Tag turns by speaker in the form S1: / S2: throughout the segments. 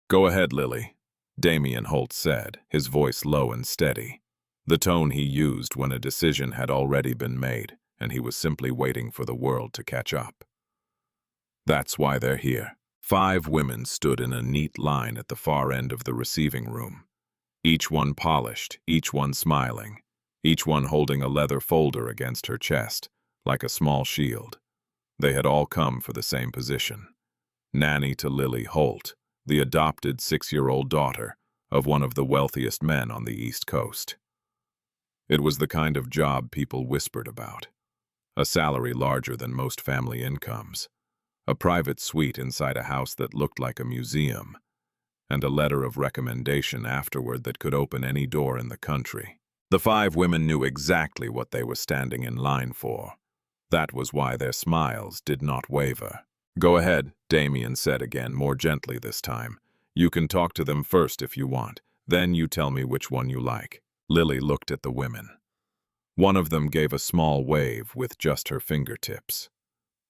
S1: Go ahead, Lily, Damien Holt said, his voice low and steady, the tone he used when a decision had already been made and he was simply waiting for the world to catch up. That's why they're here. 5 women stood in a neat line at the far end of the receiving room, each one polished, each one smiling, each one holding a leather folder against her chest, like a small shield. They had all come for the same position. Nanny to Lily Holt, the adopted 6-year-old daughter of one of the wealthiest men on the East Coast. It was the kind of job people whispered about. A salary larger than most family incomes, a private suite inside a house that looked like a museum, and a letter of recommendation afterward that could open any door in the country. The 5 women knew exactly what they were standing in line for. That was why their smiles did not waver. Go ahead, Damien said again, more gently this time. You can talk to them first if you want, then you tell me which one you like. Lily looked at the women. One of them gave a small wave with just her fingertips.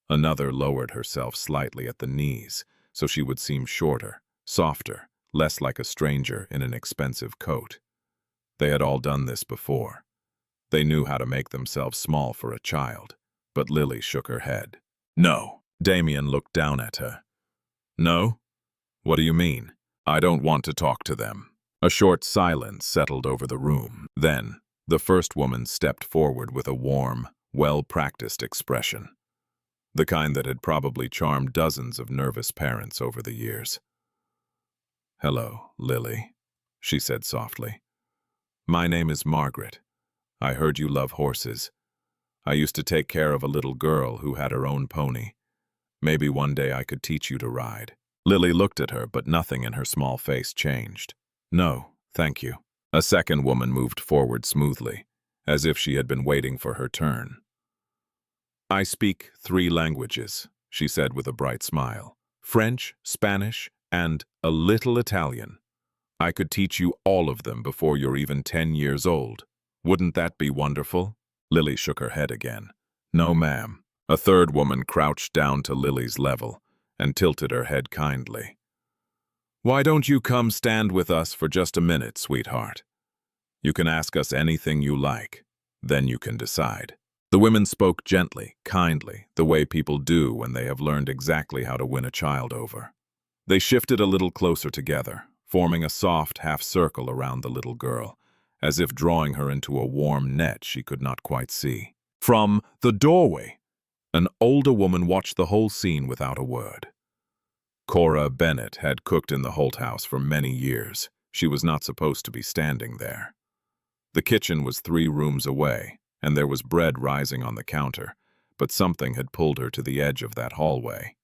S1: Another lowered herself slightly at the knees, so she would seem shorter, softer, less like a stranger in an expensive coat. They had all done this before. They knew how to make themselves small for a child, but Lily shook her head. No. Damien looked down at her. No? What do you mean? I don't want to talk to them. A short silence settled over the room. Then, the first woman stepped forward with a warm, well-practiced expression, the kind that had probably charmed dozens of nervous parents over the years. Hello, Lily, she said softly. My name is Margaret. I heard you love horses. I used to take care of a little girl who had her own pony. Maybe one day I could teach you to ride. Lily looked at her, but nothing in her small face changed. No, thank you. A second woman moved forward smoothly, as if she had been waiting for her turn. I speak 3 languages, she said with a bright smile. French, Spanish, and a little Italian. I could teach you all of them before you're even 10 years old. Wouldn't that be wonderful? Lily shook her head again. No, ma'am. A third woman crouched down to Lily's level and tilted her head kindly. Why don't you come stand with us for just a minute, sweetheart? You can ask us anything you like. Then you can decide. The women spoke gently, kindly, the way people do when they have learned exactly how to win a child over. They shifted a little closer together, forming a soft half-circle around the little girl, as if drawing her into a warm net she could not quite see. From the doorway, an older woman watched the whole scene without a word. Cora Bennett had cooked in the Holt house for many years. She was not supposed to be standing there. The kitchen was 3 rooms away, and there was bread rising on the counter, but something had pulled her to the edge of that hallway.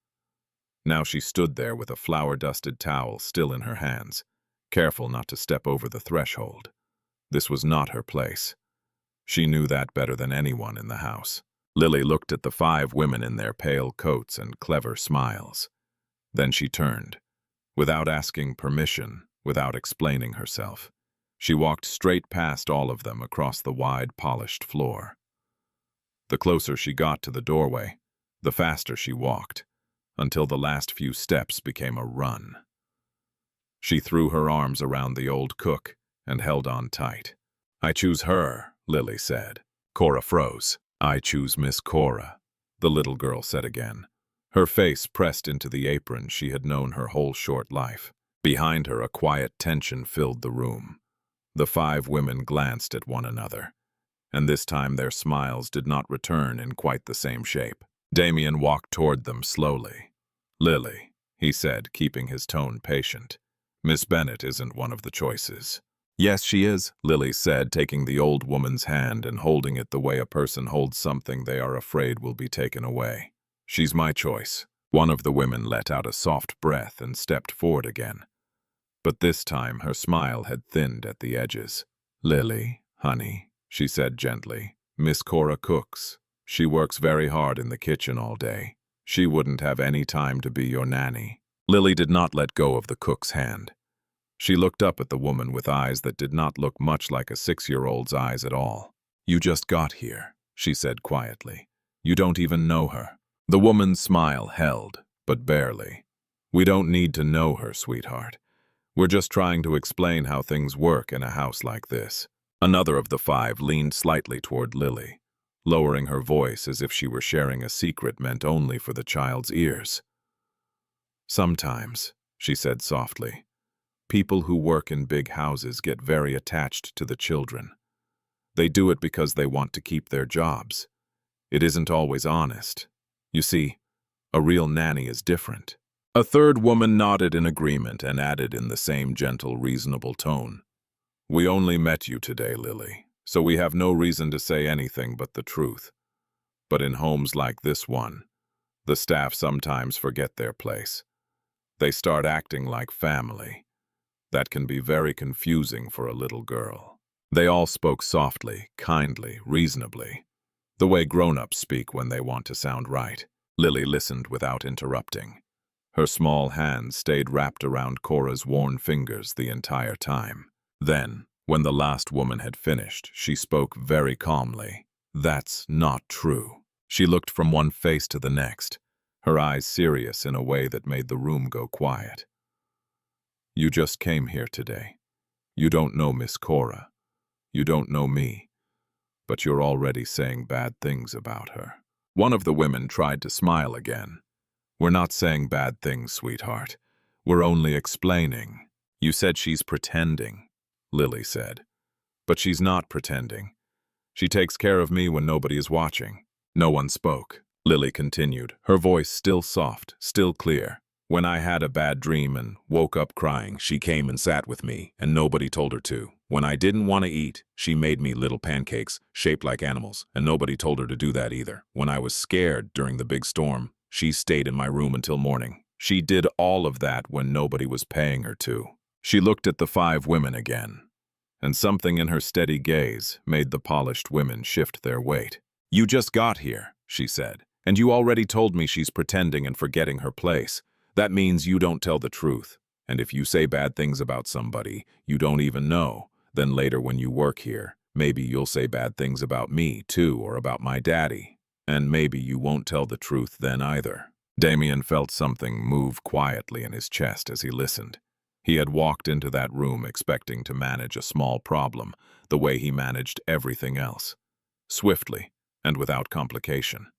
S1: Now she stood there with a flour-dusted towel still in her hands, careful not to step over the threshold. This was not her place. She knew that better than anyone in the house. Lily looked at the 5 women in their pale coats and clever smiles. Then she turned. Without asking permission, without explaining herself, she walked straight past all of them across the wide, polished floor. The closer she got to the doorway, the faster she walked, until the last few steps became a run. She threw her arms around the old cook and held on tight. I choose her, Lily said. Cora froze. I choose Miss Cora, the little girl said again. Her face pressed into the apron she had known her whole short life. Behind her, a quiet tension filled the room. The 5 women glanced at one another, and this time their smiles did not return in quite the same shape. Damien walked toward them slowly. Lily, he said, keeping his tone patient. Miss Bennett isn't one of the choices. Yes, she is, Lily said, taking the old woman's hand and holding it the way a person holds something they are afraid will be taken away. She's my choice. One of the women let out a soft breath and stepped forward again. But this time her smile had thinned at the edges. Lily, honey, she said gently, Miss Cora cooks. She works very hard in the kitchen all day. She wouldn't have any time to be your nanny. Lily did not let go of the cook's hand. She looked up at the woman with eyes that did not look much like a 6-year-old's eyes at all. You just got here, she said quietly. You don't even know her. The woman's smile held, but barely. We don't need to know her, sweetheart. We're just trying to explain how things work in a house like this. Another of the five leaned slightly toward Lily, lowering her voice as if she were sharing a secret meant only for the child's ears. Sometimes, she said softly, people who work in big houses get very attached to the children. They do it because they want to keep their jobs. It isn't always honest. You see, a real nanny is different. A third woman nodded in agreement and added in the same gentle, reasonable tone, "We only met you today, Lily, so we have no reason to say anything but the truth. But in homes like this one, the staff sometimes forget their place. They start acting like family. That can be very confusing for a little girl." They all spoke softly, kindly, reasonably, the way grown-ups speak when they want to sound right. Lily listened without interrupting. Her small hands stayed wrapped around Cora's worn fingers the entire time. Then, when the last woman had finished, she spoke very calmly. "That's not true." She looked from one face to the next, her eyes serious in a way that made the room go quiet. "You just came here today. You don't know Miss Cora. You don't know me. But you're already saying bad things about her." One of the women tried to smile again. "We're not saying bad things, sweetheart. We're only explaining." "You said she's pretending," Lily said. "But she's not pretending. She takes care of me when nobody is watching." No one spoke. Lily continued, her voice still soft, still clear. "When I had a bad dream and woke up crying, she came and sat with me, and nobody told her to. When I didn't want to eat, she made me little pancakes shaped like animals, and nobody told her to do that either. When I was scared during the big storm, she stayed in my room until morning. She did all of that when nobody was paying her to." She looked at the five women again, and something in her steady gaze made the polished women shift their weight. "You just got here," she said, "and you already told me she's pretending and forgetting her place. That means you don't tell the truth. And if you say bad things about somebody you don't even know, then later when you work here, maybe you'll say bad things about me too, or about my daddy. And maybe you won't tell the truth then either." Damien felt something move quietly in his chest as he listened. He had walked into that room expecting to manage a small problem, the way he managed everything else, swiftly and without complication.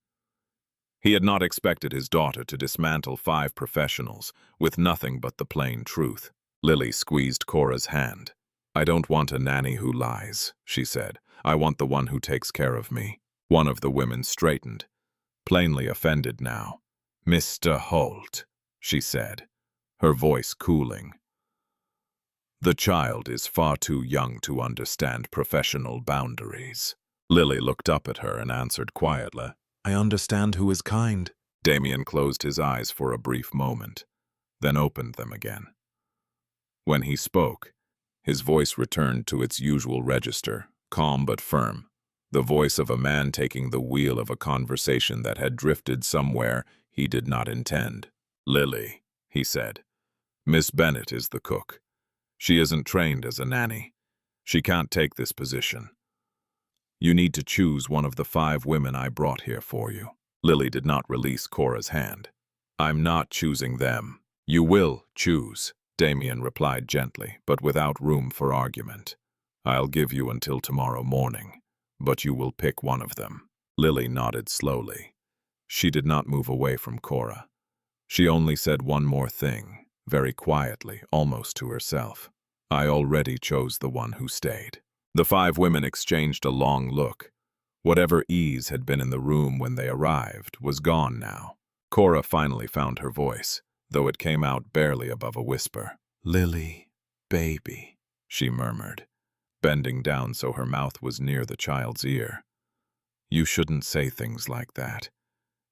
S1: He had not expected his daughter to dismantle five professionals with nothing but the plain truth. Lily squeezed Cora's hand. "I don't want a nanny who lies," she said. "I want the one who takes care of me." One of the women straightened, plainly offended now. "Mr. Holt," she said, her voice cooling. "The child is far too young to understand professional boundaries." Lily looked up at her and answered quietly, "I understand who is kind." Damien closed his eyes for a brief moment, then opened them again. When he spoke, his voice returned to its usual register, calm but firm, the voice of a man taking the wheel of a conversation that had drifted somewhere he did not intend. "Lily," he said, "Miss Bennett is the cook. She isn't trained as a nanny. She can't take this position. You need to choose one of the five women I brought here for you." Lily did not release Cora's hand. "I'm not choosing them." "You will choose," Damien replied gently, but without room for argument. "I'll give you until tomorrow morning, but you will pick one of them." Lily nodded slowly. She did not move away from Cora. She only said one more thing, very quietly, almost to herself. "I already chose the one who stayed." The five women exchanged a long look. Whatever ease had been in the room when they arrived was gone now. Cora finally found her voice, though it came out barely above a whisper. "Lily, baby," she murmured, bending down so her mouth was near the child's ear. "You shouldn't say things like that.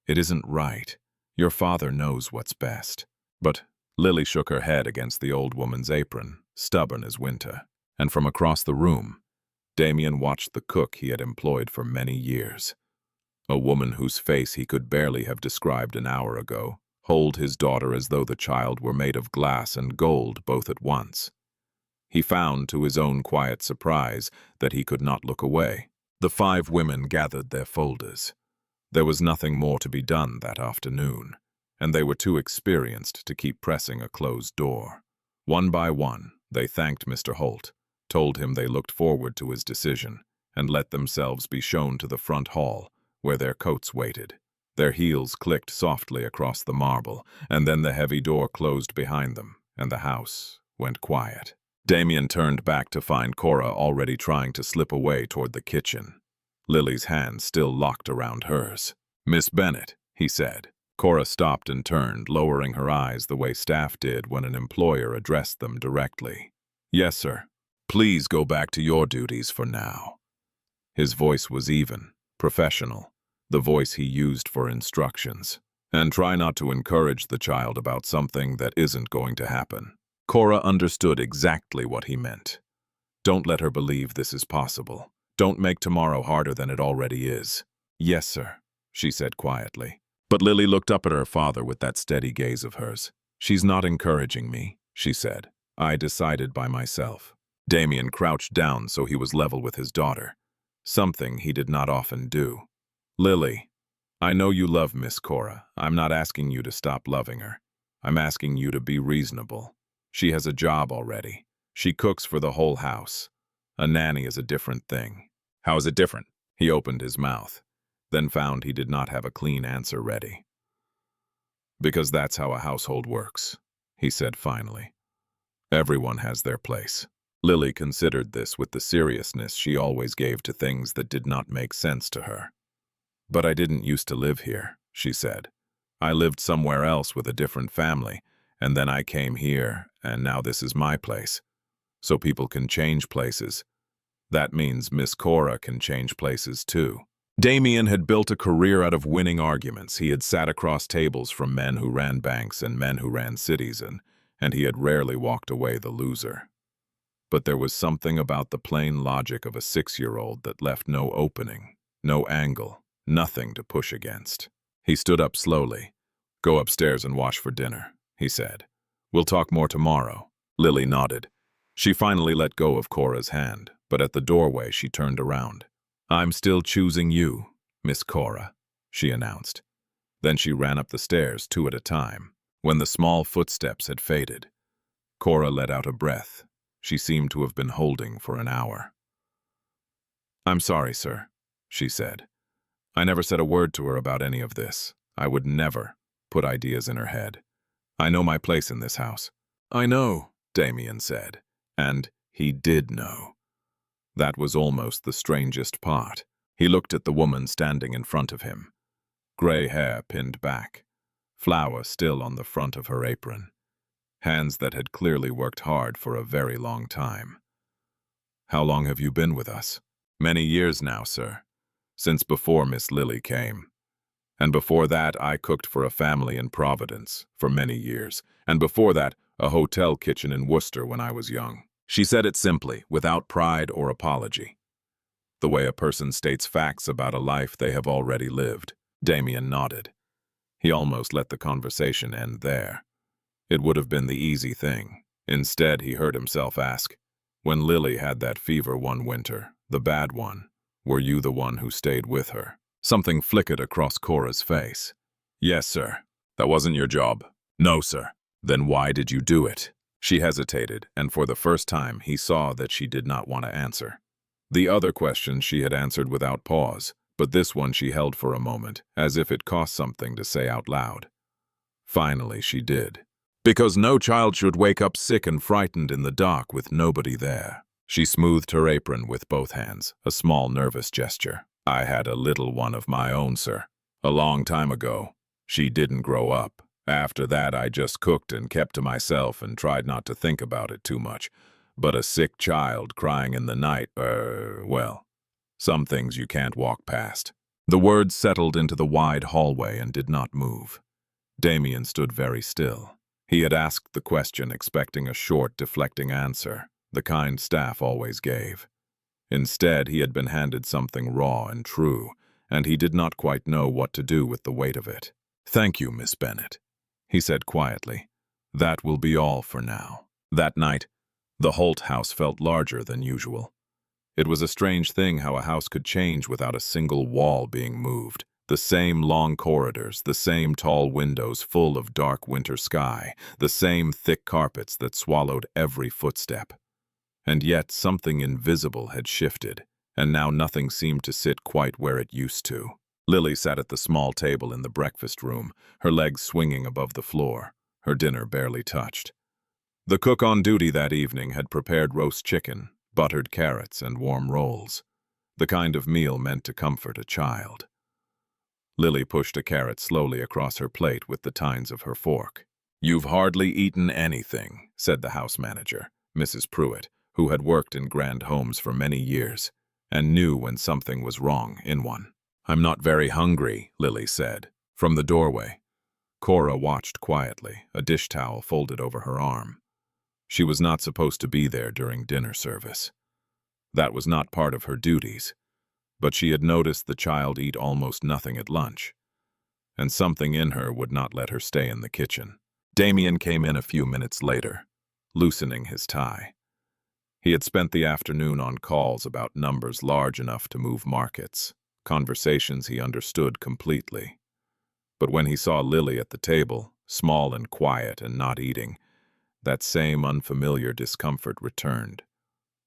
S1: It isn't right. Your father knows what's best." But Lily shook her head against the old woman's apron, stubborn as winter. And from across the room, Damien watched the cook he had employed for many years, a woman whose face he could barely have described an hour ago, hold his daughter as though the child were made of glass and gold both at once. He found, to his own quiet surprise, that he could not look away. The five women gathered their folders. There was nothing more to be done that afternoon, and they were too experienced to keep pressing a closed door. One by one, they thanked Mr. Holt, told him they looked forward to his decision, and let themselves be shown to the front hall, where their coats waited. Their heels clicked softly across the marble, and then the heavy door closed behind them, and the house went quiet. Damien turned back to find Cora already trying to slip away toward the kitchen, Lily's hand still locked around hers. "Miss Bennett," he said. Cora stopped and turned, lowering her eyes the way staff did when an employer addressed them directly. "Yes, sir. Please go back to your duties for now." His voice was even, professional, the voice he used for instructions. "And try not to encourage the child about something that isn't going to happen." Cora understood exactly what he meant. Don't let her believe this is possible. Don't make tomorrow harder than it already is. "Yes, sir," she said quietly. But Lily looked up at her father with that steady gaze of hers. "She's not encouraging me," she said. "I decided by myself." Damien crouched down so he was level with his daughter, something he did not often do. "Lily, I know you love Miss Cora. I'm not asking you to stop loving her. I'm asking you to be reasonable. She has a job already. She cooks for the whole house. A nanny is a different thing." "How is it different?" He opened his mouth, then found he did not have a clean answer ready. "Because that's how a household works," he said finally. "Everyone has their place." Lily considered this with the seriousness she always gave to things that did not make sense to her. "But I didn't used to live here," she said. "I lived somewhere else with a different family, and then I came here, and now this is my place. So people can change places. That means Miss Cora can change places too." Damien had built a career out of winning arguments. He had sat across tables from men who ran banks and men who ran cities, and he had rarely walked away the loser. But there was something about the plain logic of a 6-year-old that left no opening, no angle, nothing to push against. He stood up slowly. "Go upstairs and wash for dinner," he said. "We'll talk more tomorrow." Lily nodded. She finally let go of Cora's hand, but at the doorway she turned around. "I'm still choosing you, Miss Cora," she announced. Then she ran up the stairs 2 at a time. When the small footsteps had faded, Cora let out a breath she seemed to have been holding for an hour. "I'm sorry, sir," she said. I never said a word to her about any of this. I would never put ideas in her head. I know my place in this house. "I know," Damien said. And he did know. That was almost the strangest part. He looked at the woman standing in front of him. Gray hair pinned back, flower still on the front of her apron, hands that had clearly worked hard for a very long time. "How long have you been with us?" "Many years now, sir. Since before Miss Lily came. And before that, I cooked for a family in Providence for many years. And before that, a hotel kitchen in Worcester when I was young." She said it simply, without pride or apology. The way a person states facts about a life they have already lived. Damien nodded. He almost let the conversation end there. It would have been the easy thing. Instead, he heard himself ask, "When Lily had that fever one winter, the bad one, were you the one who stayed with her?" Something flickered across Cora's face. "Yes, sir. That wasn't your job." "No, sir." "Then why did you do it?" She hesitated, and for the first time he saw that she did not want to answer. The other questions she had answered without pause, but this one she held for a moment, as if it cost something to say out loud. Finally she did. "Because no child should wake up sick and frightened in the dark with nobody there." She smoothed her apron with both hands, a small nervous gesture. "I had a little one of my own, sir. A long time ago. She didn't grow up. After that, I just cooked and kept to myself and tried not to think about it too much. But a sick child crying in the night, well, some things you can't walk past." The words settled into the wide hallway and did not move. Damien stood very still. He had asked the question expecting a short, deflecting answer, the kind staff always gave. Instead, he had been handed something raw and true, and he did not quite know what to do with the weight of it. "Thank you, Miss Bennett," he said quietly. "That will be all for now." That night, the Holt house felt larger than usual. It was a strange thing how a house could change without a single wall being moved. The same long corridors, the same tall windows full of dark winter sky, the same thick carpets that swallowed every footstep. And yet something invisible had shifted, and now nothing seemed to sit quite where it used to. Lily sat at the small table in the breakfast room, her legs swinging above the floor, her dinner barely touched. The cook on duty that evening had prepared roast chicken, buttered carrots, and warm rolls, the kind of meal meant to comfort a child. Lily pushed a carrot slowly across her plate with the tines of her fork. "You've hardly eaten anything," said the house manager, Mrs. Pruitt, who had worked in grand homes for many years, and knew when something was wrong in one. "I'm not very hungry," Lily said. From the doorway, Cora watched quietly, a dish towel folded over her arm. She was not supposed to be there during dinner service. That was not part of her duties, but she had noticed the child eat almost nothing at lunch, and something in her would not let her stay in the kitchen. Damien came in a few minutes later, loosening his tie. He had spent the afternoon on calls about numbers large enough to move markets, conversations he understood completely. But when he saw Lily at the table, small and quiet and not eating, that same unfamiliar discomfort returned,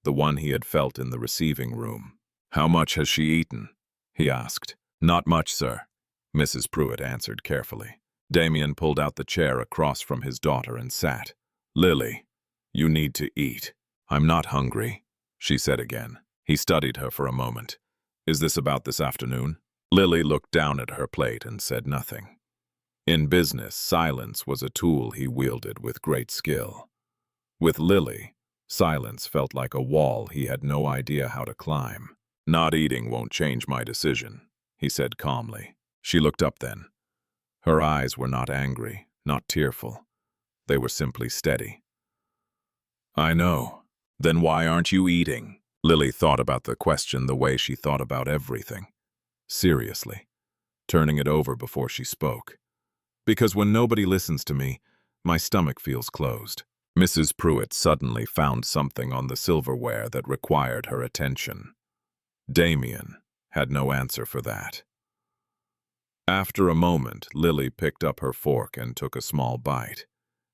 S1: the one he had felt in the receiving room. "How much has she eaten?" he asked. "Not much, sir," Mrs. Pruitt answered carefully. Damien pulled out the chair across from his daughter and sat. "Lily, you need to eat." "I'm not hungry," she said again. He studied her for a moment. "Is this about this afternoon?" Lily looked down at her plate and said nothing. In business, silence was a tool he wielded with great skill. With Lily, silence felt like a wall he had no idea how to climb. "Not eating won't change my decision," he said calmly. She looked up then. Her eyes were not angry, not tearful. They were simply steady. "I know. Then why aren't you eating?" Lily thought about the question the way she thought about everything. Seriously, turning it over before she spoke. "Because when nobody listens to me, my stomach feels closed." Mrs. Pruitt suddenly found something on the silverware that required her attention. Damien had no answer for that. After a moment, Lily picked up her fork and took a small bite,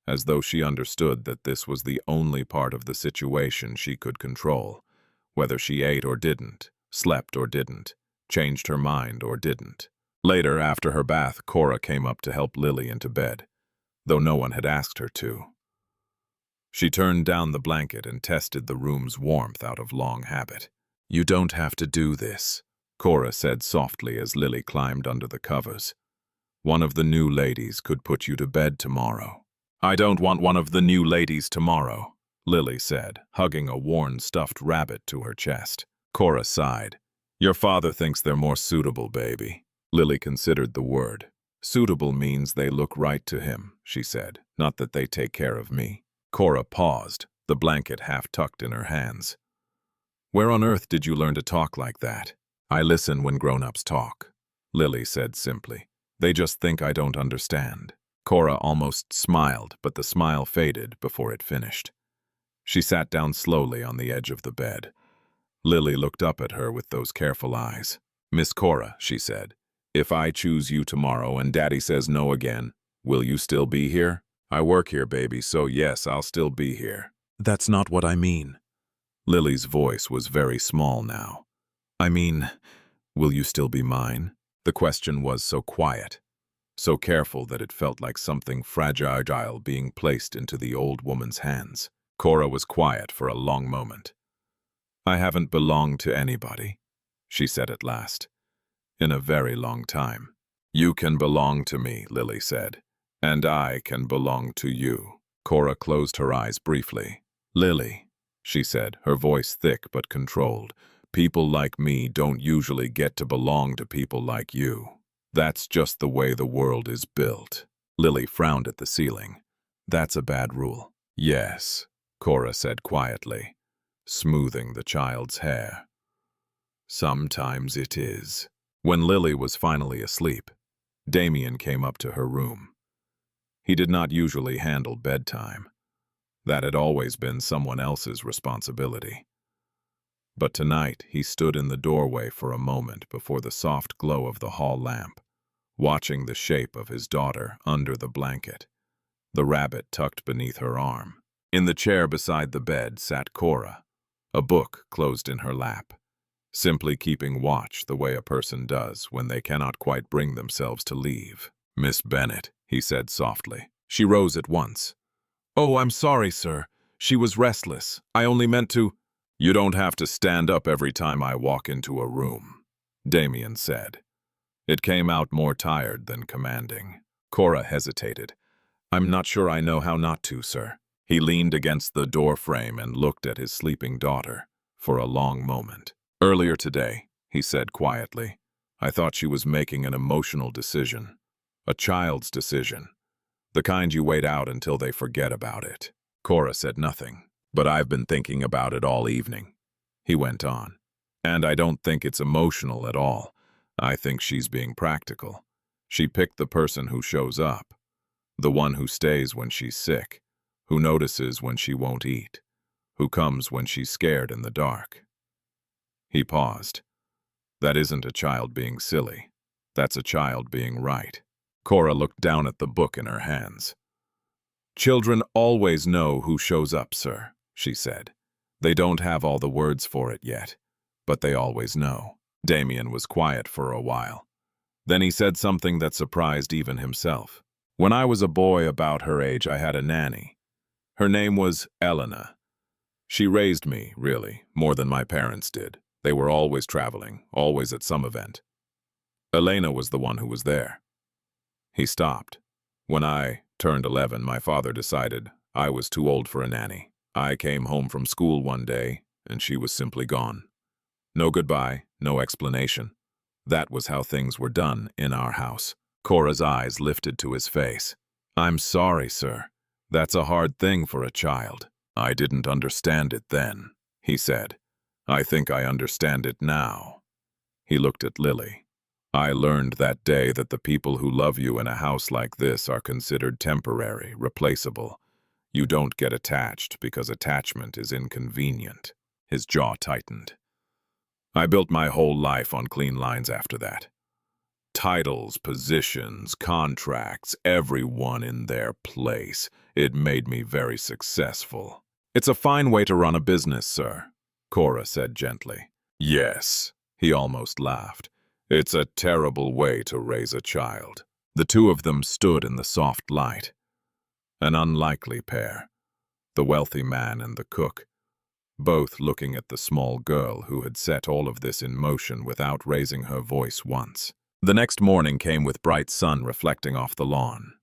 S1: as though she understood that this was the only part of the situation she could control, whether she ate or didn't, slept or didn't, changed her mind or didn't. Later, after her bath, Cora came up to help Lily into bed, though no one had asked her to. She turned down the blanket and tested the room's warmth out of long habit. "You don't have to do this," Cora said softly as Lily climbed under the covers. "One of the new ladies could put you to bed tomorrow." "I don't want one of the new ladies tomorrow," Lily said, hugging a worn stuffed rabbit to her chest. Cora sighed. "Your father thinks they're more suitable, baby." Lily considered the word. "Suitable means they look right to him," she said, "not that they take care of me." Cora paused, the blanket half tucked in her hands. "Where on earth did you learn to talk like that?" "I listen when grown-ups talk," Lily said simply. "They just think I don't understand." Cora almost smiled, but the smile faded before it finished. She sat down slowly on the edge of the bed. Lily looked up at her with those careful eyes. "Miss Cora," she said, "if I choose you tomorrow and Daddy says no again, will you still be here? I work here, baby, so yes, I'll still be here." "That's not what I mean." Lily's voice was very small now. "I mean, will you still be mine?" The question was so quiet, so careful that it felt like something fragile being placed into the old woman's hands. Cora was quiet for a long moment. "I haven't belonged to anybody," she said at last, "in a very long time." "You can belong to me," Lily said, "and I can belong to you." Cora closed her eyes briefly. "Lily," she said, her voice thick but controlled, "people like me don't usually get to belong to people like you. That's just the way the world is built." Lily frowned at the ceiling. "That's a bad rule." "Yes," Cora said quietly, smoothing the child's hair. "Sometimes it is." When Lily was finally asleep, Damien came up to her room. He did not usually handle bedtime. That had always been someone else's responsibility. But tonight he stood in the doorway for a moment before the soft glow of the hall lamp, watching the shape of his daughter under the blanket, the rabbit tucked beneath her arm. In the chair beside the bed sat Cora, a book closed in her lap, simply keeping watch the way a person does when they cannot quite bring themselves to leave. "Miss Bennet," he said softly. She rose at once. "Oh, I'm sorry, sir. She was restless. I only meant to—" "You don't have to stand up every time I walk into a room," Damien said. It came out more tired than commanding. Cora hesitated. "I'm not sure I know how not to, sir." He leaned against the door frame and looked at his sleeping daughter for a long moment. "Earlier today," he said quietly, "I thought she was making an emotional decision. A child's decision. The kind you wait out until they forget about it." Cora said nothing. "But I've been thinking about it all evening," he went on. "And I don't think it's emotional at all. I think she's being practical. She picked the person who shows up, the one who stays when she's sick, who notices when she won't eat, who comes when she's scared in the dark." He paused. "That isn't a child being silly. That's a child being right." Cora looked down at the book in her hands. "Children always know who shows up, sir," she said. "They don't have all the words for it yet, but they always know." Damien was quiet for a while. Then he said something that surprised even himself. "When I was a boy about her age, I had a nanny. Her name was Elena. She raised me, really, more than my parents did. They were always traveling, always at some event. Elena was the one who was there." He stopped. "When I turned 11, my father decided I was too old for a nanny. I came home from school one day, and she was simply gone. No goodbye, no explanation. That was how things were done in our house." Cora's eyes lifted to his face. "I'm sorry, sir. That's a hard thing for a child." "I didn't understand it then," he said. "I think I understand it now." He looked at Lily. "I learned that day that the people who love you in a house like this are considered temporary, replaceable. You don't get attached because attachment is inconvenient." His jaw tightened. "I built my whole life on clean lines after that. Titles, positions, contracts, everyone in their place. It made me very successful." "It's a fine way to run a business, sir," Cora said gently. "Yes," he almost laughed. "It's a terrible way to raise a child." The two of them stood in the soft light. An unlikely pair, the wealthy man and the cook, both looking at the small girl who had set all of this in motion without raising her voice once. The next morning came with bright sun reflecting off the lawn.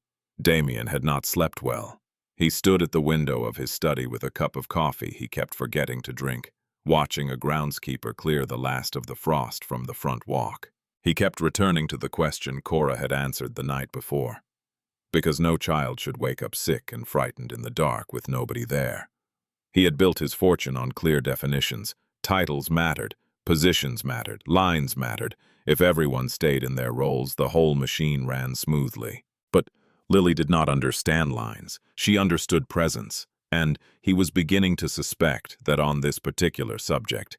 S1: Damien had not slept well. He stood at the window of his study with a cup of coffee he kept forgetting to drink, watching a groundskeeper clear the last of the frost from the front walk. He kept returning to the question Cora had answered the night before. Because no child should wake up sick and frightened in the dark with nobody there. He had built his fortune on clear definitions. Titles mattered, positions mattered, lines mattered. If everyone stayed in their roles, the whole machine ran smoothly. But Lily did not understand lines. She understood presence, and he was beginning to suspect that on this particular subject,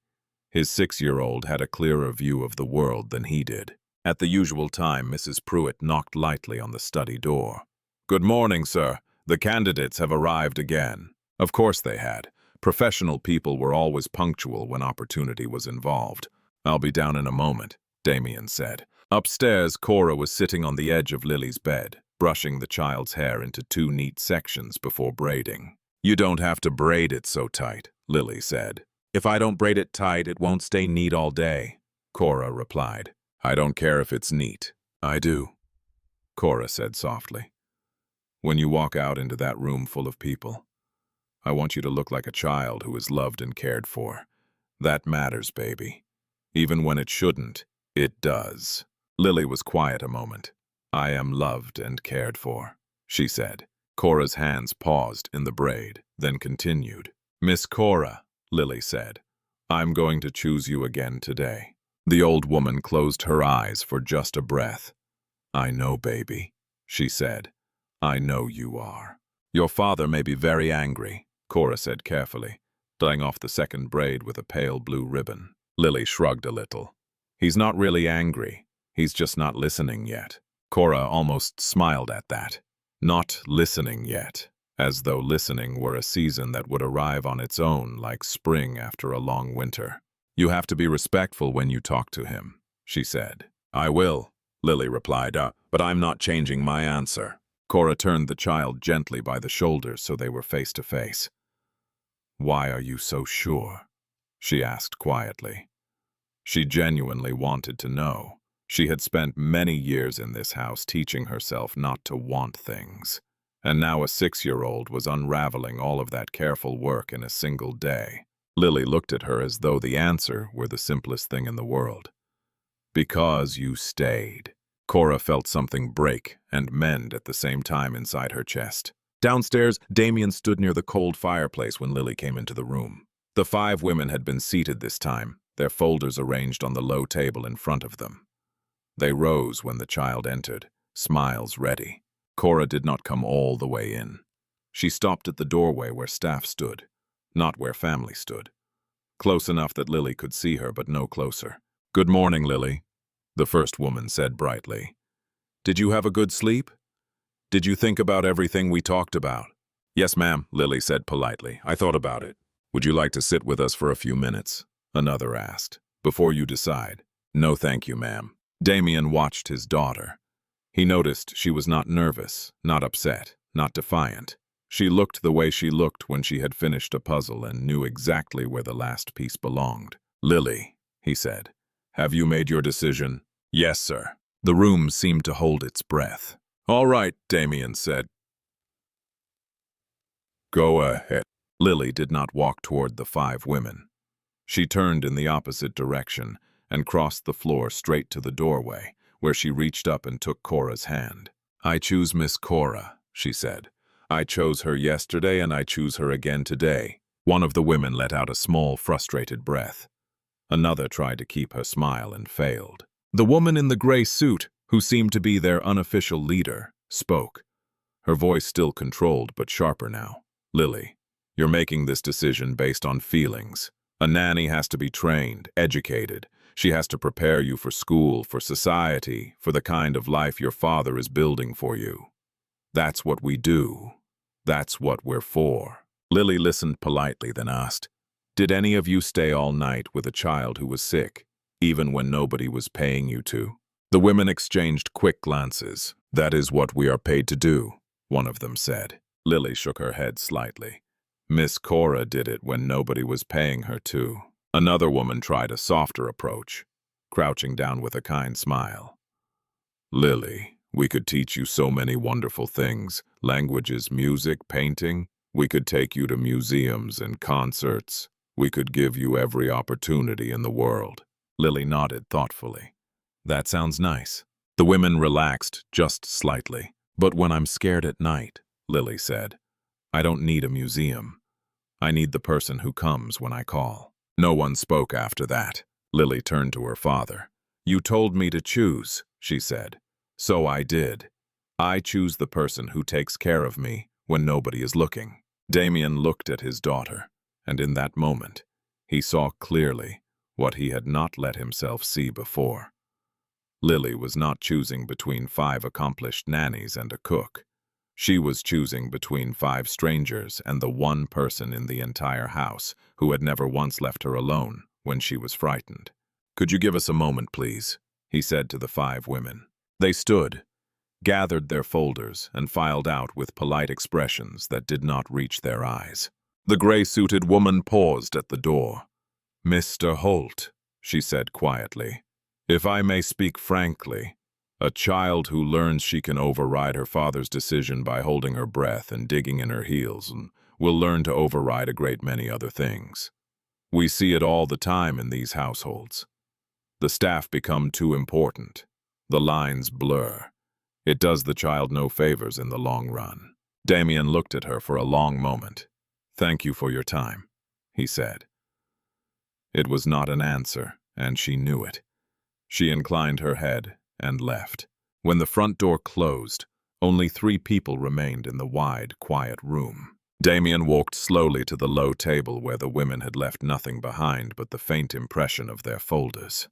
S1: his 6-year-old had a clearer view of the world than he did. At the usual time, Mrs. Pruitt knocked lightly on the study door. "Good morning, sir. The candidates have arrived again." Of course they had. Professional people were always punctual when opportunity was involved. "I'll be down in a moment," Damien said. Upstairs, Cora was sitting on the edge of Lily's bed, brushing the child's hair into 2 neat sections before braiding. "You don't have to braid it so tight," Lily said. "If I don't braid it tight, it won't stay neat all day," Cora replied. "I don't care if it's neat." "I do," Cora said softly. "When you walk out into that room full of people, I want you to look like a child who is loved and cared for. That matters, baby. Even when it shouldn't, it does." Lily was quiet a moment. "I am loved and cared for," she said. Cora's hands paused in the braid, then continued. "Miss Cora," Lily said, "I'm going to choose you again today." The old woman closed her eyes for just a breath. "I know, baby," she said. "I know you are." "Your father may be very angry," Cora said carefully, tying off the second braid with a pale blue ribbon. Lily shrugged a little. "He's not really angry. He's just not listening yet." Cora almost smiled at that. Not listening yet, as though listening were a season that would arrive on its own like spring after a long winter. You have to be respectful when you talk to him, she said. I will, Lily replied, but I'm not changing my answer. Cora turned the child gently by the shoulders so they were face to face. Why are you so sure? She asked quietly. She genuinely wanted to know. She had spent many years in this house teaching herself not to want things, and now a 6-year-old was unraveling all of that careful work in a single day. Lily looked at her as though the answer were the simplest thing in the world. Because you stayed. Cora felt something break and mend at the same time inside her chest. Downstairs, Damien stood near the cold fireplace when Lily came into the room. The 5 women had been seated this time, their folders arranged on the low table in front of them. They rose when the child entered, smiles ready. Cora did not come all the way in. She stopped at the doorway where staff stood, not where family stood. Close enough that Lily could see her, but no closer. Good morning, Lily, the first woman said brightly. Did you have a good sleep? Did you think about everything we talked about? Yes, ma'am, Lily said politely. I thought about it. Would you like to sit with us for a few minutes? Another asked. Before you decide. No, thank you, ma'am. Damien watched his daughter. He noticed she was not nervous, not upset, not defiant. She looked the way she looked when she had finished a puzzle and knew exactly where the last piece belonged. Lily, he said, have you made your decision? Yes, sir. The room seemed to hold its breath. All right, Damien said. Go ahead. Lily did not walk toward the 5 women. She turned in the opposite direction and crossed the floor straight to the doorway, where she reached up and took Cora's hand. I choose Miss Cora, she said. I chose her yesterday and I choose her again today. One of the women let out a small, frustrated breath. Another tried to keep her smile and failed. The woman in the gray suit, who seemed to be their unofficial leader, spoke. Her voice still controlled but sharper now. Lily, you're making this decision based on feelings. A nanny has to be trained, educated. She has to prepare you for school, for society, for the kind of life your father is building for you. That's what we do. That's what we're for. Lily listened politely, then asked, did any of you stay all night with a child who was sick, even when nobody was paying you to? The women exchanged quick glances. That is what we are paid to do, one of them said. Lily shook her head slightly. Miss Cora did it when nobody was paying her to. Another woman tried a softer approach, crouching down with a kind smile. Lily, we could teach you so many wonderful things. Languages, music, painting. We could take you to museums and concerts. We could give you every opportunity in the world. Lily nodded thoughtfully. That sounds nice. The women relaxed just slightly. But when I'm scared at night, Lily said, I don't need a museum. I need the person who comes when I call. No one spoke after that. Lily turned to her father. You told me to choose, she said. So I did. I choose the person who takes care of me when nobody is looking. Damien looked at his daughter, and in that moment, he saw clearly what he had not let himself see before. Lily was not choosing between 5 accomplished nannies and a cook. She was choosing between 5 strangers and the one person in the entire house who had never once left her alone when she was frightened. Could you give us a moment, please? He said to the 5 women. They stood, gathered their folders, and filed out with polite expressions that did not reach their eyes. The gray-suited woman paused at the door. Mr. Holt, she said quietly, if I may speak frankly, a child who learns she can override her father's decision by holding her breath and digging in her heels will learn to override a great many other things. We see it all the time in these households. The staff become too important. The lines blur. It does the child no favors in the long run. Damien looked at her for a long moment. Thank you for your time, he said. It was not an answer, and she knew it. She inclined her head and left. When the front door closed, only 3 people remained in the wide, quiet room. Damien walked slowly to the low table where the women had left nothing behind but the faint impression of their folders.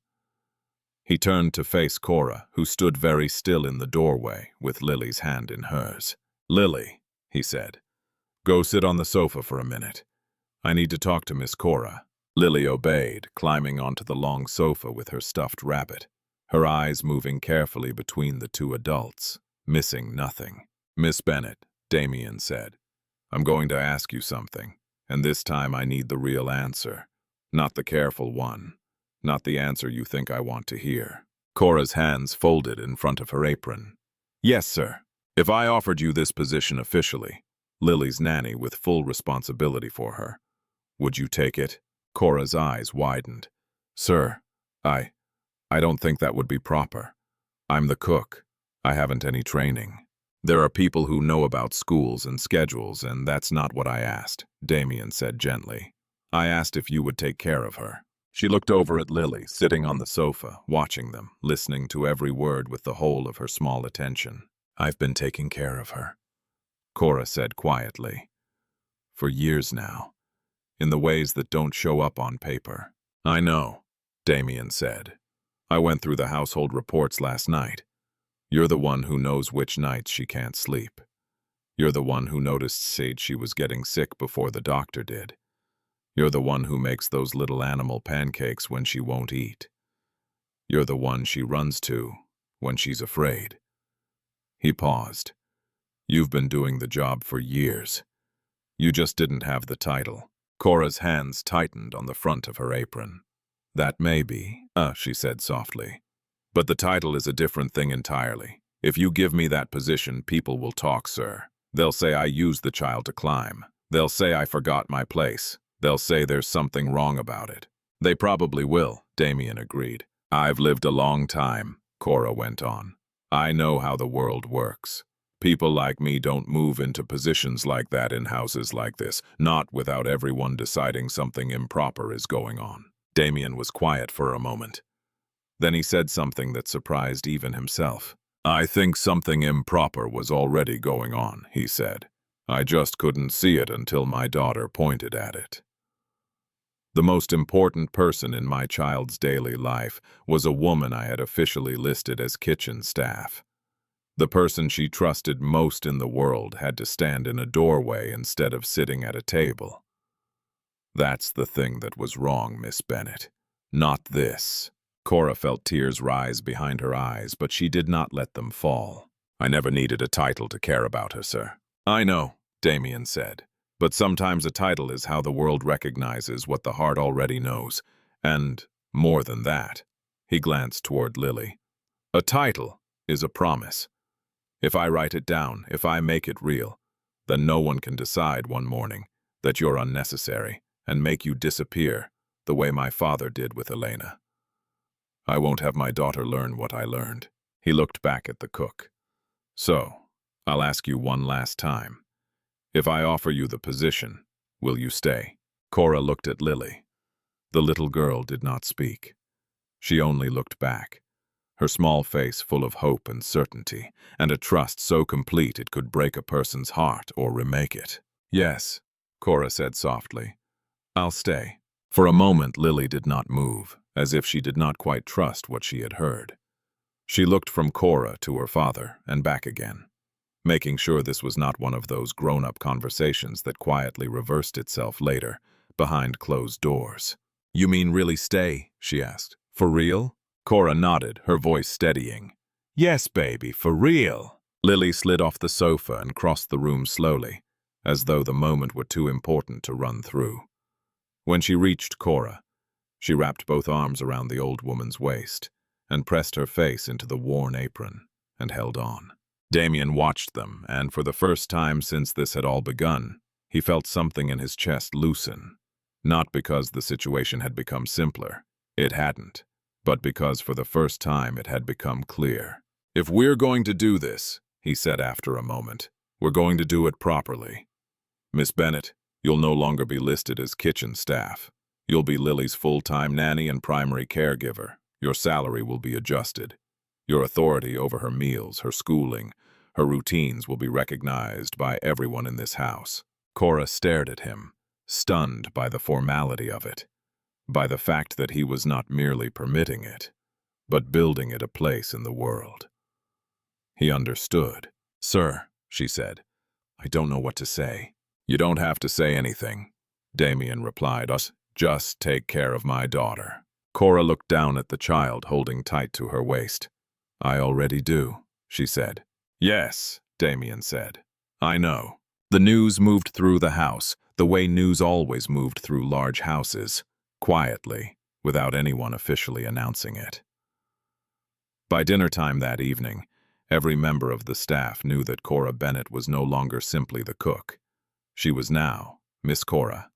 S1: He turned to face Cora, who stood very still in the doorway, with Lily's hand in hers. "Lily," he said, "go sit on the sofa for a minute. I need to talk to Miss Cora." Lily obeyed, climbing onto the long sofa with her stuffed rabbit, her eyes moving carefully between the two adults, missing nothing. "Miss Bennet," Damien said, "I'm going to ask you something, and this time I need the real answer, not the careful one. Not the answer you think I want to hear." Cora's hands folded in front of her apron. "Yes, sir. If I offered you this position officially, Lily's nanny with full responsibility for her, would you take it?" Cora's eyes widened. "Sir, I don't think that would be proper. I'm the cook. I haven't any training. There are people who know about schools and schedules, and that's not what I asked," Damien said gently. "I asked if you would take care of her." She looked over at Lily, sitting on the sofa, watching them, listening to every word with the whole of her small attention. "I've been taking care of her," Cora said quietly, "for years now, in the ways that don't show up on paper." "I know," Damien said. "I went through the household reports last night. You're the one who knows which nights she can't sleep. You're the one who noticed she was getting sick before the doctor did. You're the one who makes those little animal pancakes when she won't eat. You're the one she runs to when she's afraid." He paused. "You've been doing the job for years. You just didn't have the title." Cora's hands tightened on the front of her apron. "That may be," she said softly. "But the title is a different thing entirely. If you give me that position, people will talk, sir. They'll say I used the child to climb. They'll say I forgot my place. They'll say there's something wrong about it." "They probably will," Damien agreed. "I've lived a long time," Cora went on. "I know how the world works. People like me don't move into positions like that in houses like this, not without everyone deciding something improper is going on." Damien was quiet for a moment. Then he said something that surprised even himself. "I think something improper was already going on," he said. "I just couldn't see it until my daughter pointed at it." The most important person in my child's daily life was a woman I had officially listed as kitchen staff. The person she trusted most in the world had to stand in a doorway instead of sitting at a table. That's the thing that was wrong, Miss Bennet. Not this. Cora felt tears rise behind her eyes, but she did not let them fall. "I never needed a title to care about her, sir." "I know," Damien said. "But sometimes a title is how the world recognizes what the heart already knows. And more than that." He glanced toward Lily. "A title is a promise. If I write it down, if I make it real, then no one can decide one morning that you're unnecessary and make you disappear the way my father did with Elena. I won't have my daughter learn what I learned." He looked back at the cook. "So, I'll ask you one last time. If I offer you the position, will you stay?" Cora looked at Lily. The little girl did not speak. She only looked back, her small face full of hope and certainty, and a trust so complete it could break a person's heart or remake it. "Yes," Cora said softly. "I'll stay." For a moment Lily did not move, as if she did not quite trust what she had heard. She looked from Cora to her father and back again, making sure this was not one of those grown-up conversations that quietly reversed itself later, behind closed doors. "You mean really stay?" she asked. "For real?" Cora nodded, her voice steadying. "Yes, baby, for real." Lily slid off the sofa and crossed the room slowly, as though the moment were too important to run through. When she reached Cora, she wrapped both arms around the old woman's waist and pressed her face into the worn apron and held on. Damien watched them, and for the first time since this had all begun, he felt something in his chest loosen. Not because the situation had become simpler. It hadn't. But because for the first time it had become clear. "If we're going to do this," he said after a moment, "we're going to do it properly. Miss Bennet, you'll no longer be listed as kitchen staff. You'll be Lily's full-time nanny and primary caregiver. Your salary will be adjusted. Your authority over her meals, her schooling, her routines will be recognized by everyone in this house." Cora stared at him, stunned by the formality of it, by the fact that he was not merely permitting it, but building it a place in the world. He understood. "Sir," she said, "I don't know what to say." "You don't have to say anything," Damien replied. Just take care of my daughter." Cora looked down at the child holding tight to her waist. "I already do," she said. "Yes," Damien said. "I know." The news moved through the house, the way news always moved through large houses, quietly, without anyone officially announcing it. By dinner time that evening, every member of the staff knew that Cora Bennett was no longer simply the cook. She was now Miss Cora,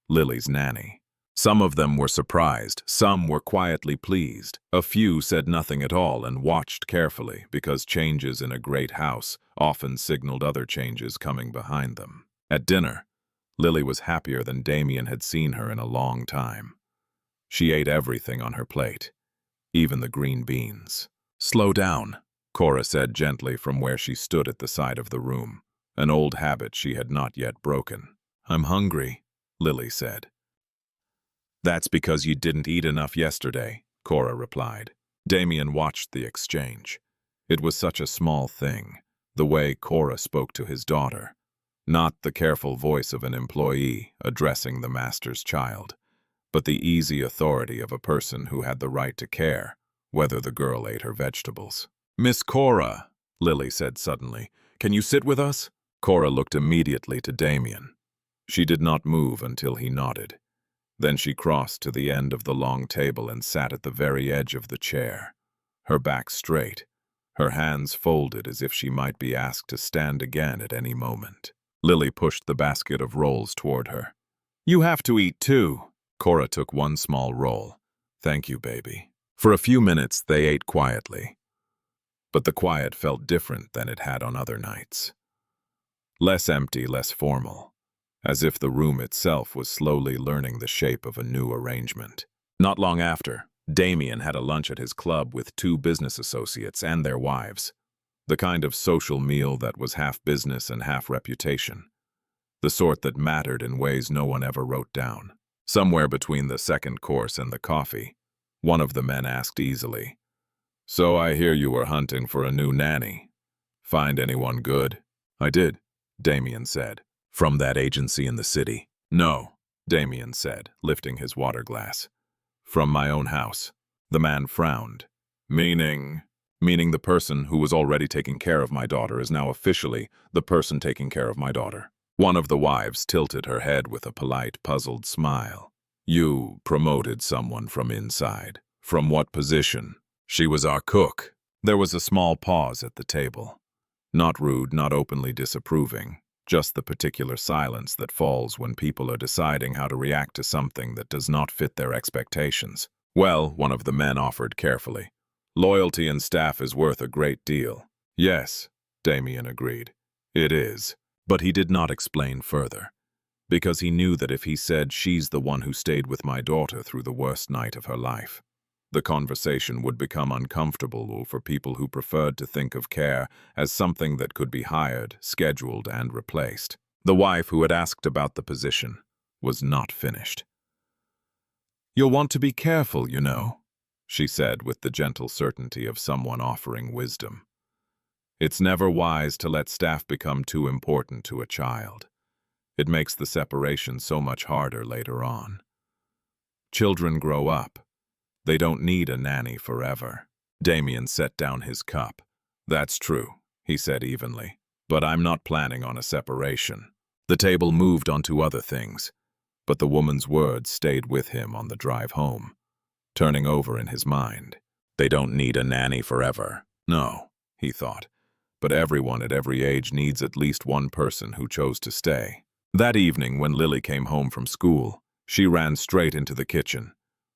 S1: Lily's nanny. Some of them were surprised, some were quietly pleased. A few said nothing at all and watched carefully, because changes in a great house often signaled other changes coming behind them. At dinner, Lily was happier than Damien had seen her in a long time. She ate everything on her plate, even the green beans. "Slow down," Cora said gently from where she stood at the side of the room, an old habit she had not yet broken. "I'm hungry," Lily said. "That's because you didn't eat enough yesterday," Cora replied. Damien watched the exchange. It was such a small thing, the way Cora spoke to his daughter, not the careful voice of an employee addressing the master's child, but the easy authority of a person who had the right to care whether the girl ate her vegetables. "Miss Cora," Lily said suddenly, "can you sit with us?" Cora looked immediately to Damien. She did not move until he nodded. Then she crossed to the end of the long table and sat at the very edge of the chair, her back straight, her hands folded as if she might be asked to stand again at any moment. Lily pushed the basket of rolls toward her. "You have to eat too." Cora took one small roll. "Thank you, baby." For a few minutes they ate quietly, but the quiet felt different than it had on other nights. Less empty, less formal, as if the room itself was slowly learning the shape of a new arrangement. Not long after, Damien had a lunch at his club with 2 business associates and their wives, the kind of social meal that was half business and half reputation, the sort that mattered in ways no one ever wrote down. Somewhere between the second course and the coffee, one of the men asked easily, "So I hear you were hunting for a new nanny. Find anyone good?" "I did," Damien said. "From that agency in the city?" "No," Damien said, lifting his water glass. "From my own house." The man frowned. Meaning the person who was already taking care of my daughter is now officially the person taking care of my daughter." One of the wives tilted her head with a polite, puzzled smile. "You promoted someone from inside. From what position?" "She was our cook." There was a small pause at the table. Not rude, not openly disapproving, just the particular silence that falls when people are deciding how to react to something that does not fit their expectations. "Well," one of the men offered carefully, "loyalty in staff is worth a great deal." "Yes," Damien agreed. "It is." But he did not explain further, because he knew that if he said, "She's the one who stayed with my daughter through the worst night of her life," the conversation would become uncomfortable for people who preferred to think of care as something that could be hired, scheduled, and replaced. The wife who had asked about the position was not finished. "You'll want to be careful, you know," she said with the gentle certainty of someone offering wisdom. "It's never wise to let staff become too important to a child. It makes the separation so much harder later on. Children grow up. They don't need a nanny forever." Damien set down his cup. "That's true," he said evenly, "but I'm not planning on a separation." The table moved on to other things, but the woman's words stayed with him on the drive home, turning over in his mind. They don't need a nanny forever. No, he thought, but everyone at every age needs at least one person who chose to stay. That evening, when Lily came home from school, she ran straight into the kitchen,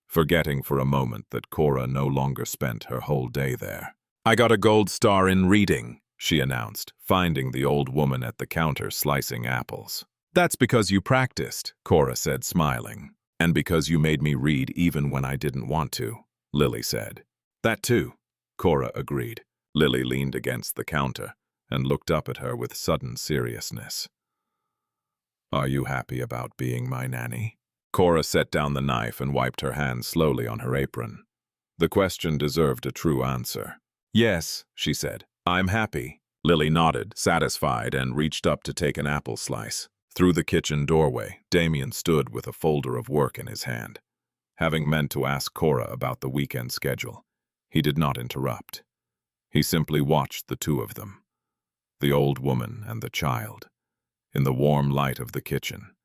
S1: forgetting for a moment that Cora no longer spent her whole day there. "I got a gold star in reading," she announced, finding the old woman at the counter slicing apples. "That's because you practiced," Cora said, smiling. "And because you made me read even when I didn't want to," Lily said. "That too," Cora agreed. Lily leaned against the counter and looked up at her with sudden seriousness. "Are you happy about being my nanny?" Cora set down the knife and wiped her hands slowly on her apron. The question deserved a true answer. "Yes," she said. "I'm happy." Lily nodded, satisfied, and reached up to take an apple slice. Through the kitchen doorway, Damien stood with a folder of work in his hand. Having meant to ask Cora about the weekend schedule, he did not interrupt. He simply watched the two of them, the old woman and the child, in the warm light of the kitchen,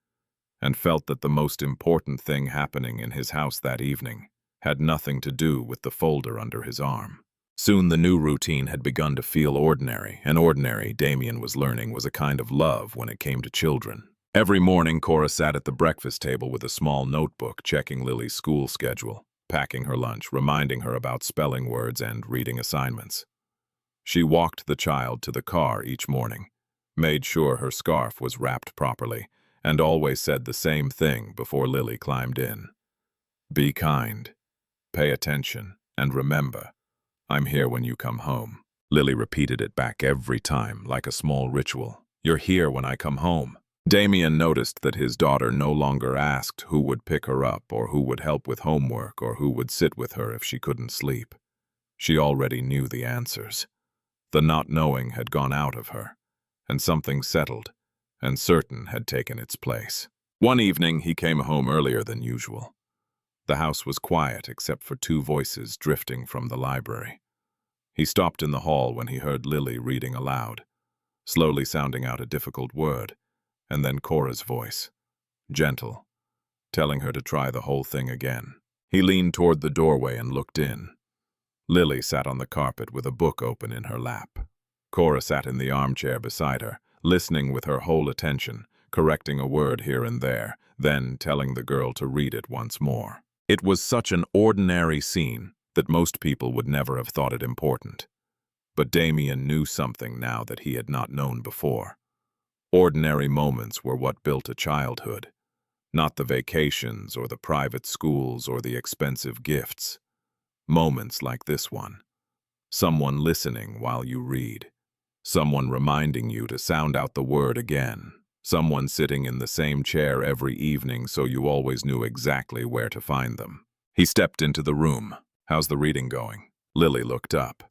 S1: and felt that the most important thing happening in his house that evening had nothing to do with the folder under his arm. Soon the new routine had begun to feel ordinary, and ordinary, Damien was learning, was a kind of love when it came to children. Every morning, Cora sat at the breakfast table with a small notebook, checking Lily's school schedule, packing her lunch, reminding her about spelling words and reading assignments. She walked the child to the car each morning, made sure her scarf was wrapped properly, and always said the same thing before Lily climbed in. "Be kind, pay attention, and remember, I'm here when you come home." Lily repeated it back every time, like a small ritual. "You're here when I come home." Damien noticed that his daughter no longer asked who would pick her up or who would help with homework or who would sit with her if she couldn't sleep. She already knew the answers. The not knowing had gone out of her, and something settled and certain had taken its place. One evening, he came home earlier than usual. The house was quiet except for two voices drifting from the library. He stopped in the hall when he heard Lily reading aloud, slowly sounding out a difficult word, and then Cora's voice, gentle, telling her to try the whole thing again. He leaned toward the doorway and looked in. Lily sat on the carpet with a book open in her lap. Cora sat in the armchair beside her, listening with her whole attention, correcting a word here and there, then telling the girl to read it once more. It was such an ordinary scene that most people would never have thought it important. But Damien knew something now that he had not known before. Ordinary moments were what built a childhood, not the vacations or the private schools or the expensive gifts. Moments like this one. Someone listening while you read. Someone reminding you to sound out the word again. Someone sitting in the same chair every evening so you always knew exactly where to find them. He stepped into the room. "How's the reading going?" Lily looked up.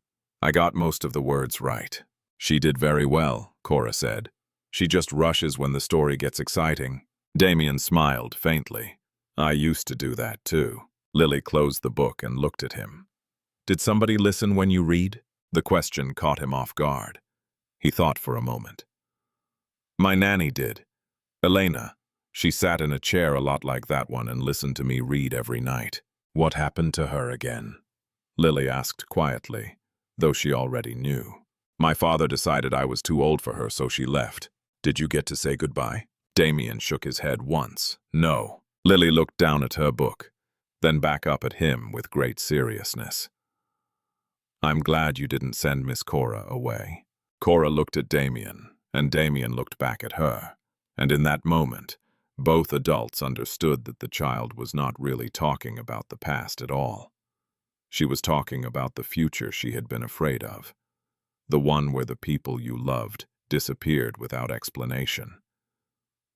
S1: "I got most of the words right." "She did very well," Cora said. "She just rushes when the story gets exciting." Damien smiled faintly. "I used to do that too." Lily closed the book and looked at him. "Did somebody listen when you read?" The question caught him off guard. He thought for a moment. "My nanny did. Elena. She sat in a chair a lot like that one and listened to me read every night." "What happened to her again?" Lily asked quietly, though she already knew. "My father decided I was too old for her, so she left." "Did you get to say goodbye?" Damien shook his head once. "No." Lily looked down at her book, then back up at him with great seriousness. "I'm glad you didn't send Miss Cora away." Cora looked at Damien, and Damien looked back at her, and in that moment, both adults understood that the child was not really talking about the past at all. She was talking about the future she had been afraid of, the one where the people you loved disappeared without explanation.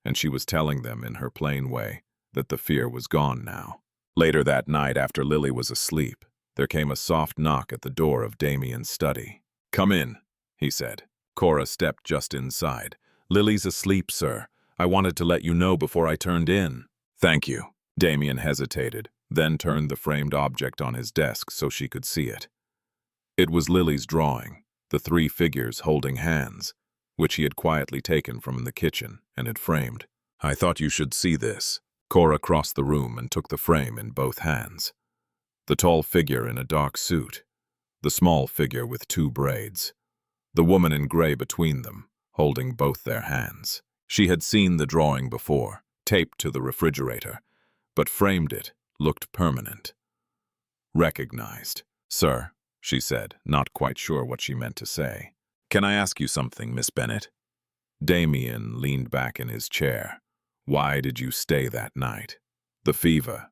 S1: And she was telling them in her plain way that the fear was gone now. Later that night, after Lily was asleep, there came a soft knock at the door of Damien's study. "Come in," he said. Cora stepped just inside. "Lily's asleep, sir. I wanted to let you know before I turned in." "Thank you." Damien hesitated, then turned the framed object on his desk so she could see it. It was Lily's drawing, the three figures holding hands, which he had quietly taken from the kitchen and had framed. "I thought you should see this." Cora crossed the room and took the frame in both hands. The tall figure in a dark suit, the small figure with two braids, the woman in gray between them, holding both their hands. She had seen the drawing before, taped to the refrigerator, but framed it, looked permanent. Recognized. "Sir," she said, not quite sure what she meant to say. "Can I ask you something, Miss Bennett?" Damien leaned back in his chair. "Why did you stay that night?" "The fever.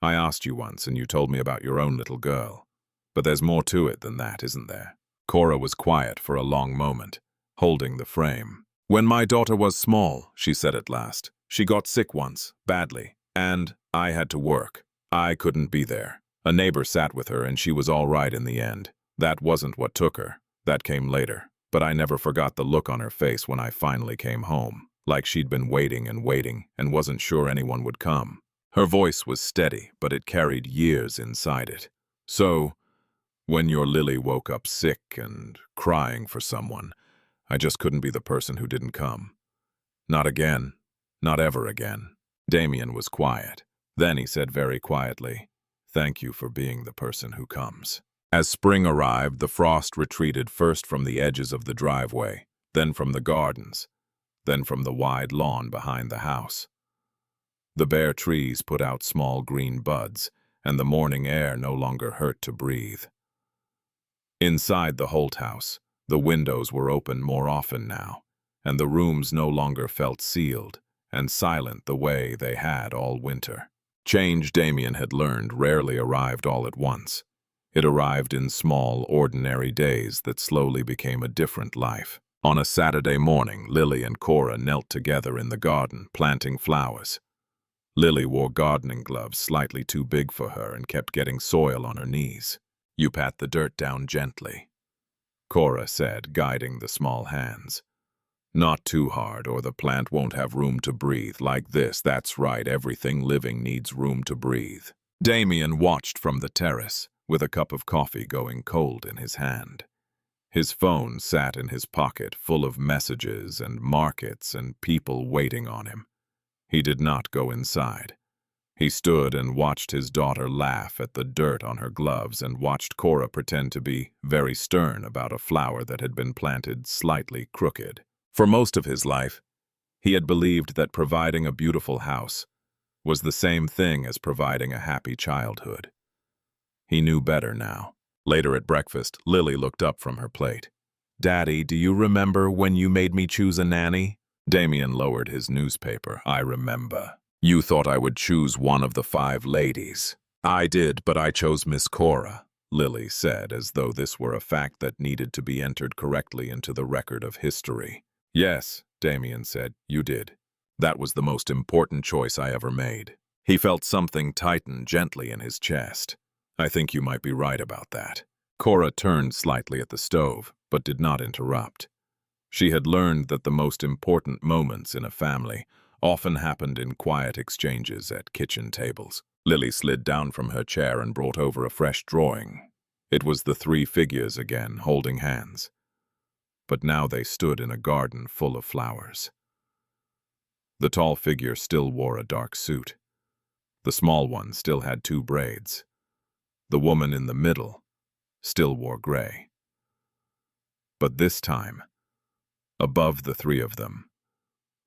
S1: I asked you once and you told me about your own little girl. But there's more to it than that, isn't there?" Cora was quiet for a long moment, holding the frame. "When my daughter was small," she said at last, "she got sick once, badly, and I had to work. I couldn't be there. A neighbor sat with her and she was all right in the end. That wasn't what took her. That came later. But I never forgot the look on her face when I finally came home, like she'd been waiting and wasn't sure anyone would come. Her voice was steady, but it carried years inside it. So, when your Lily woke up sick and crying for someone, I just couldn't be the person who didn't come. Not again. Not ever again. Damien was quiet. Then he said very quietly, "Thank you for being the person who comes." As spring arrived, the frost retreated first from the edges of the driveway, then from the gardens, then from the wide lawn behind the house. The bare trees put out small green buds, and the morning air no longer hurt to breathe. Inside the Holt house, the windows were open more often now, and the rooms no longer felt sealed and silent the way they had all winter. Change, Damien had learned, rarely arrived all at once. It arrived in small, ordinary days that slowly became a different life. On a Saturday morning, Lily and Cora knelt together in the garden, planting flowers. Lily wore gardening gloves slightly too big for her and kept getting soil on her knees. "You pat the dirt down gently," Cora said, guiding the small hands. "Not too hard, or the plant won't have room to breathe. Like this, that's right, everything living needs room to breathe." Damien watched from the terrace, with a cup of coffee going cold in his hand. His phone sat in his pocket, full of messages and markets and people waiting on him. He did not go inside. He stood and watched his daughter laugh at the dirt on her gloves and watched Cora pretend to be very stern about a flower that had been planted slightly crooked. For most of his life, he had believed that providing a beautiful house was the same thing as providing a happy childhood. He knew better now. Later at breakfast, Lily looked up from her plate. "Daddy, do you remember when you made me choose a nanny?" Damien lowered his newspaper. "I remember. You thought I would choose one of the 5 ladies." "I did, but I chose Miss Cora," Lily said, as though this were a fact that needed to be entered correctly into the record of history. "Yes," Damien said, "you did. That was the most important choice I ever made." He felt something tighten gently in his chest. "I think you might be right about that." Cora turned slightly at the stove, but did not interrupt. She had learned that the most important moments in a family often happened in quiet exchanges at kitchen tables. Lily slid down from her chair and brought over a fresh drawing. It was the 3 figures again, holding hands. But now they stood in a garden full of flowers. The tall figure still wore a dark suit. The small one still had 2 braids. The woman in the middle still wore gray. But this time, above the 3 of them,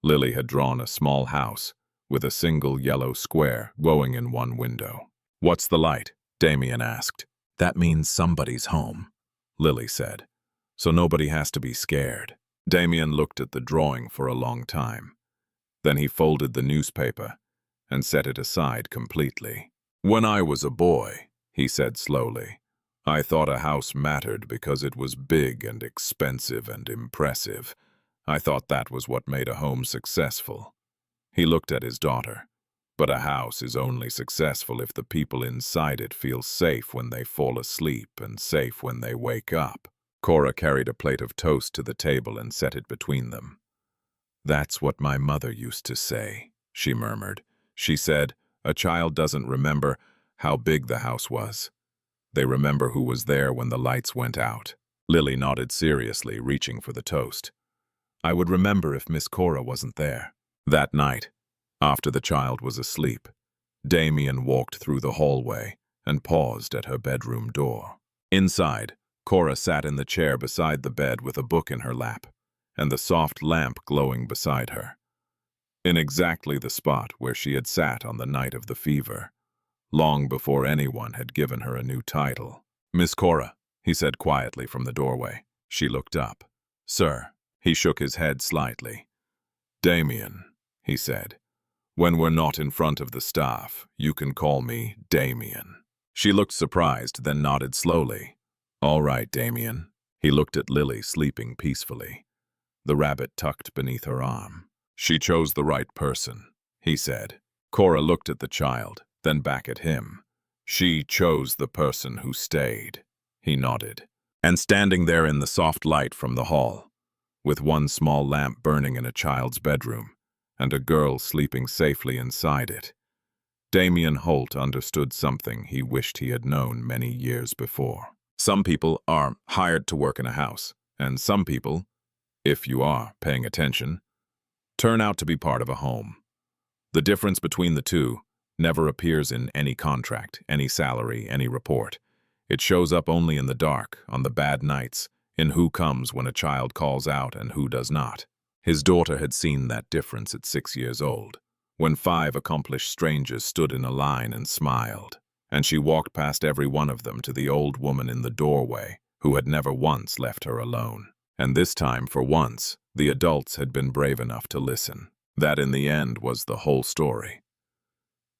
S1: Lily had drawn a small house with a single yellow square glowing in one window. "What's the light?" Damien asked. "That means somebody's home," Lily said, "so nobody has to be scared." Damien looked at the drawing for a long time. Then he folded the newspaper and set it aside completely. "When I was a boy," he said slowly, "I thought a house mattered because it was big and expensive and impressive. I thought that was what made a home successful." He looked at his daughter. "But a house is only successful if the people inside it feel safe when they fall asleep and safe when they wake up." Cora carried a plate of toast to the table and set it between them. "That's what my mother used to say," she murmured. She said, "A child doesn't remember how big the house was. They remember who was there when the lights went out." Lily nodded seriously, reaching for the toast. "I would remember if Miss Cora wasn't there." That night, after the child was asleep, Damien walked through the hallway and paused at her bedroom door. Inside, Cora sat in the chair beside the bed with a book in her lap, and the soft lamp glowing beside her. In exactly the spot where she had sat on the night of the fever, long before anyone had given her a new title. "Miss Cora," he said quietly from the doorway. She looked up. "Sir." He shook his head slightly. "Damien," he said. "When we're not in front of the staff, you can call me Damien." She looked surprised, then nodded slowly. "All right, Damien." He looked at Lily sleeping peacefully, the rabbit tucked beneath her arm. "She chose the right person," he said. Cora looked at the child, then back at him. She chose the person who stayed. He nodded. And standing there in the soft light from the hall, with one small lamp burning in a child's bedroom, and a girl sleeping safely inside it, Damien Holt understood something he wished he had known many years before. Some people are hired to work in a house, and some people, if you are paying attention, turn out to be part of a home. The difference between the two never appears in any contract, any salary, any report. It shows up only in the dark, on the bad nights, in who comes when a child calls out and who does not. His daughter had seen that difference at 6 years old, when 5 accomplished strangers stood in a line and smiled, and she walked past every one of them to the old woman in the doorway who had never once left her alone. And this time, for once, the adults had been brave enough to listen. That, in the end, was the whole story.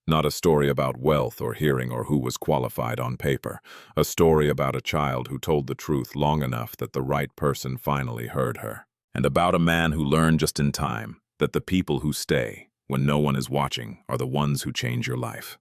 S1: Not a story about wealth or hearing or who was qualified on paper. A story about a child who told the truth long enough that the right person finally heard her. And about a man who learned just in time that the people who stay when no one is watching are the ones who change your life.